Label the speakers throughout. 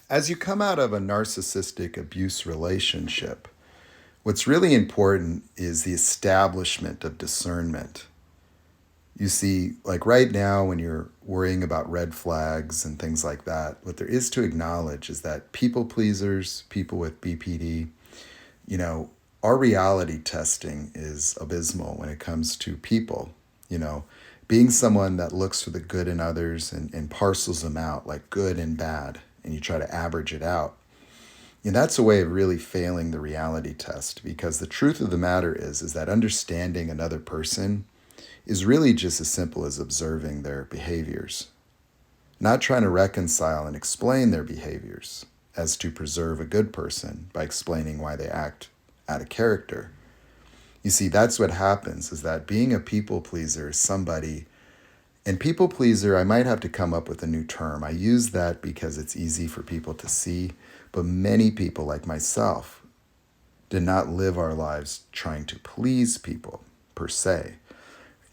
Speaker 1: As you come out of a narcissistic abuse relationship, what's really important is the establishment of discernment. You see, like right now, when you're worrying about red flags and things like that, what there is to acknowledge is that people pleasers, people with BPD, you know, our reality testing is abysmal when it comes to people. You know, being someone that looks for the good in others and parcels them out like good and bad, and you try to average it out. And that's a way of really failing the reality test, because the truth of the matter is that understanding another person is really just as simple as observing their behaviors, not trying to reconcile and explain their behaviors as to preserve a good person by explaining why they act out of character. You see, that's what happens, is that being a people pleaser is somebody, and people pleaser, I might have to come up with a new term. I use that because it's easy for people to see, but many people like myself did not live our lives trying to please people per se.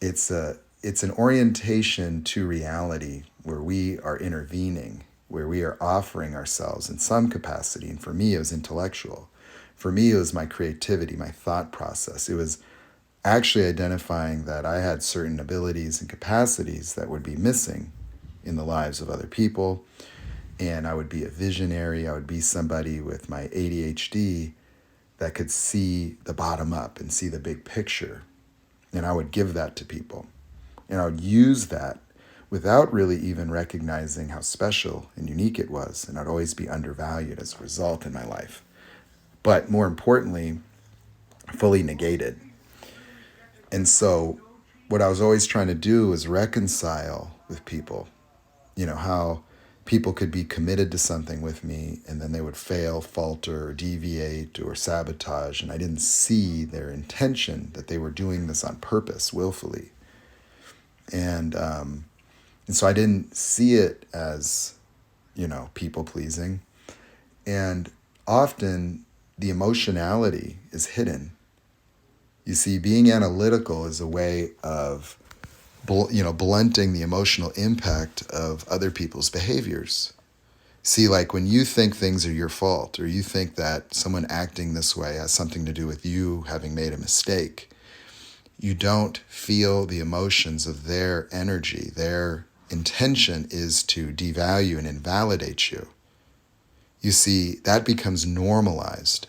Speaker 1: It's an orientation to reality where we are intervening, where we are offering ourselves in some capacity. And for me, it was intellectual. For me, it was my creativity, my thought process. It was actually identifying that I had certain abilities and capacities that would be missing in the lives of other people. And I would be a visionary. I would be somebody with my ADHD that could see the bottom up and see the big picture. And I would give that to people. And I would use that without really even recognizing how special and unique it was. And I'd always be undervalued as a result in my life. But more importantly, fully negated. And so what I was always trying to do was reconcile with people, how people could be committed to something with me and then they would fail, falter, or deviate or sabotage. And I didn't see their intention, that they were doing this on purpose, willfully. And so I didn't see it as, people pleasing. And often the emotionality is hidden. You see, being analytical is a way of, blunting the emotional impact of other people's behaviors. See, like when you think things are your fault, or you think that someone acting this way has something to do with you having made a mistake, you don't feel the emotions of their energy. Their intention is to devalue and invalidate you. You see, that becomes normalized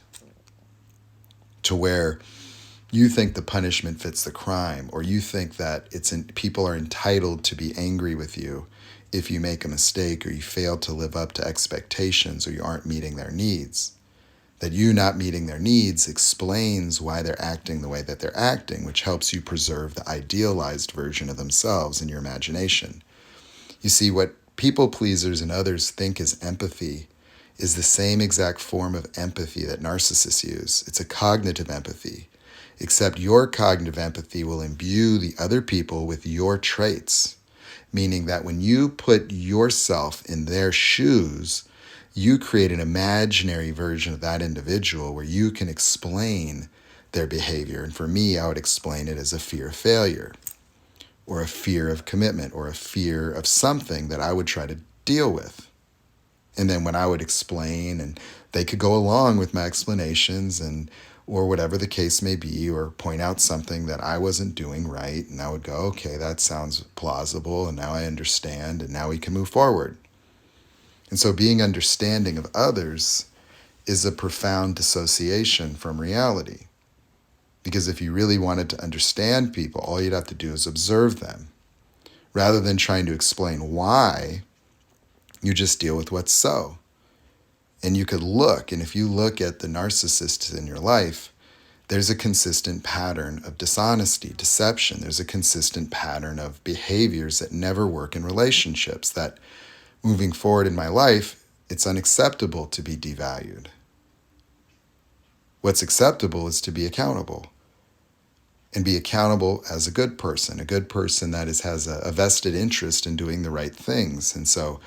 Speaker 1: to where you think the punishment fits the crime, or you think that people are entitled to be angry with you if you make a mistake or you fail to live up to expectations or you aren't meeting their needs. That you not meeting their needs explains why they're acting the way that they're acting, which helps you preserve the idealized version of themselves in your imagination. You see, what people pleasers and others think is empathy is the same exact form of empathy that narcissists use. It's a cognitive empathy, except your cognitive empathy will imbue the other people with your traits, meaning that when you put yourself in their shoes, you create an imaginary version of that individual where you can explain their behavior. And for me, I would explain it as a fear of failure, or a fear of commitment, or a fear of something that I would try to deal with. And then when I would explain, and they could go along with my explanations, or whatever the case may be, or point out something that I wasn't doing right, and I would go, okay, that sounds plausible, and now I understand, and now we can move forward. And so being understanding of others is a profound dissociation from reality. Because if you really wanted to understand people, all you'd have to do is observe them. Rather than trying to explain why, you just deal with what's so. And you could look, and if you look at the narcissists in your life, there's a consistent pattern of dishonesty, deception. There's a consistent pattern of behaviors that never work in relationships, that moving forward in my life, it's unacceptable to be devalued. What's acceptable is to be accountable, and be accountable as a good person that has a vested interest in doing the right things. And so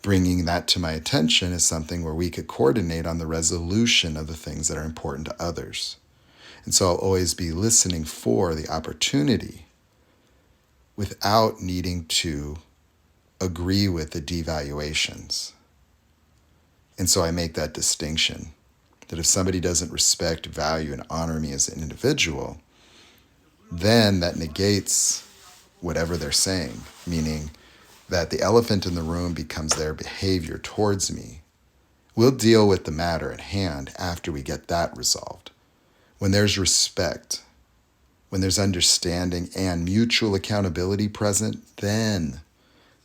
Speaker 1: bringing that to my attention is something where we could coordinate on the resolution of the things that are important to others. And so I'll always be listening for the opportunity without needing to agree with the devaluations. And so I make that distinction that if somebody doesn't respect, value, and honor me as an individual, then that negates whatever they're saying, meaning that the elephant in the room becomes their behavior towards me. We'll deal with the matter at hand after we get that resolved. When there's respect, when there's understanding and mutual accountability present, then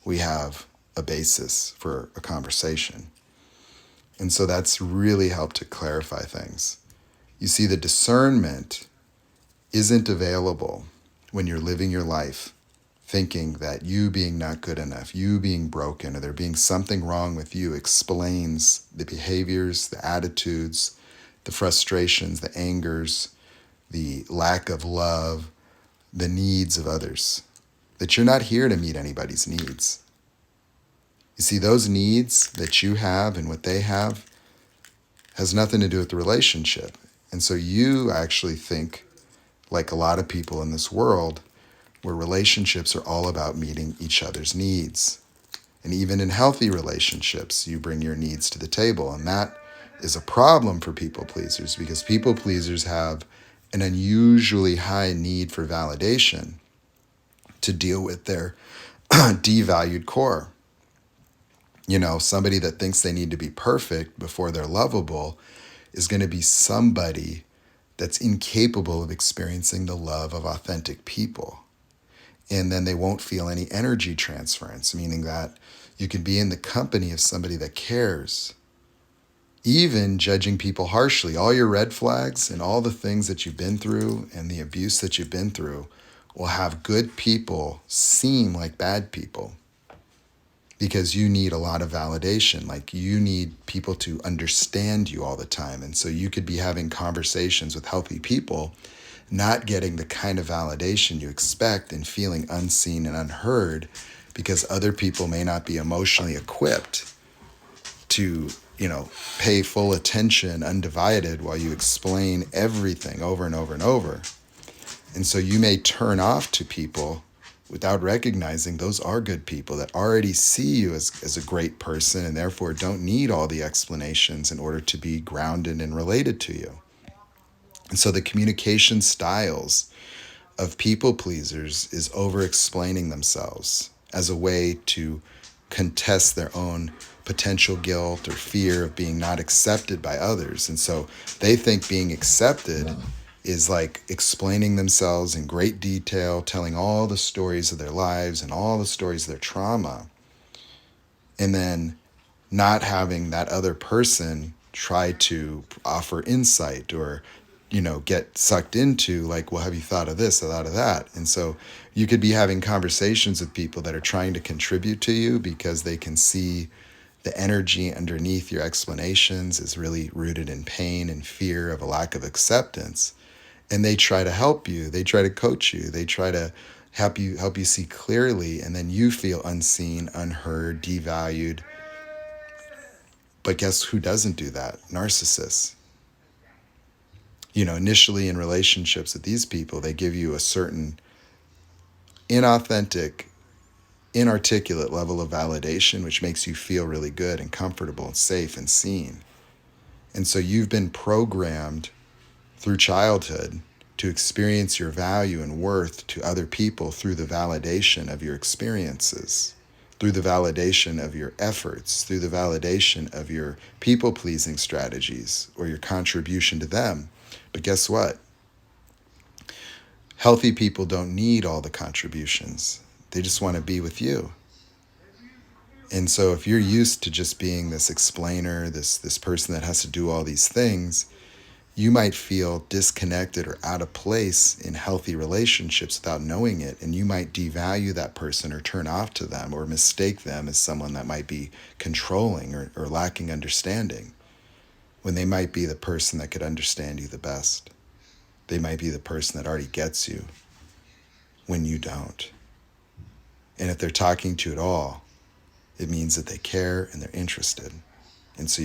Speaker 1: we have a basis for a conversation. And so that's really helped to clarify things. You see, the discernment isn't available when you're living your life thinking that you being not good enough, you being broken, or there being something wrong with you explains the behaviors, the attitudes, the frustrations, the angers, the lack of love, the needs of others. That you're not here to meet anybody's needs. You see, those needs that you have and what they have has nothing to do with the relationship. And so you actually think, like a lot of people in this world, where relationships are all about meeting each other's needs. And even in healthy relationships, you bring your needs to the table. And that is a problem for people pleasers, because people pleasers have an unusually high need for validation to deal with their devalued core. You know, somebody that thinks they need to be perfect before they're lovable is going to be somebody that's incapable of experiencing the love of authentic people. And then they won't feel any energy transference, meaning that you can be in the company of somebody that cares. Even judging people harshly, all your red flags and all the things that you've been through and the abuse that you've been through will have good people seem like bad people, because you need a lot of validation. Like, you need people to understand you all the time. And so you could be having conversations with healthy people, not getting the kind of validation you expect and feeling unseen and unheard, because other people may not be emotionally equipped to, pay full attention undivided while you explain everything over and over and over. And so you may turn off to people without recognizing those are good people that already see you as a great person, and therefore don't need all the explanations in order to be grounded and related to you. And so the communication styles of people pleasers is over-explaining themselves as a way to contest their own potential guilt or fear of being not accepted by others. And so they think being accepted is like explaining themselves in great detail, telling all the stories of their lives and all the stories of their trauma, and then not having that other person try to offer insight or, get sucked into, like, well, have you thought of this or thought of that? And so you could be having conversations with people that are trying to contribute to you because they can see the energy underneath your explanations is really rooted in pain and fear of a lack of acceptance. And they try to help you. They try to coach you. They try to help you see clearly. And then you feel unseen, unheard, devalued. But guess who doesn't do that? Narcissists. Initially in relationships with these people, they give you a certain inauthentic, inarticulate level of validation, which makes you feel really good and comfortable and safe and seen. And so you've been programmed through childhood to experience your value and worth to other people through the validation of your experiences, through the validation of your efforts, through the validation of your people-pleasing strategies or your contribution to them. But guess what? Healthy people don't need all the contributions. They just want to be with you. And so if you're used to just being this explainer, this person that has to do all these things, you might feel disconnected or out of place in healthy relationships without knowing it. And you might devalue that person or turn off to them or mistake them as someone that might be controlling or lacking understanding, when they might be the person that could understand you the best. They might be the person that already gets you when you don't. And if they're talking to you at all, it means that they care and they're interested. And so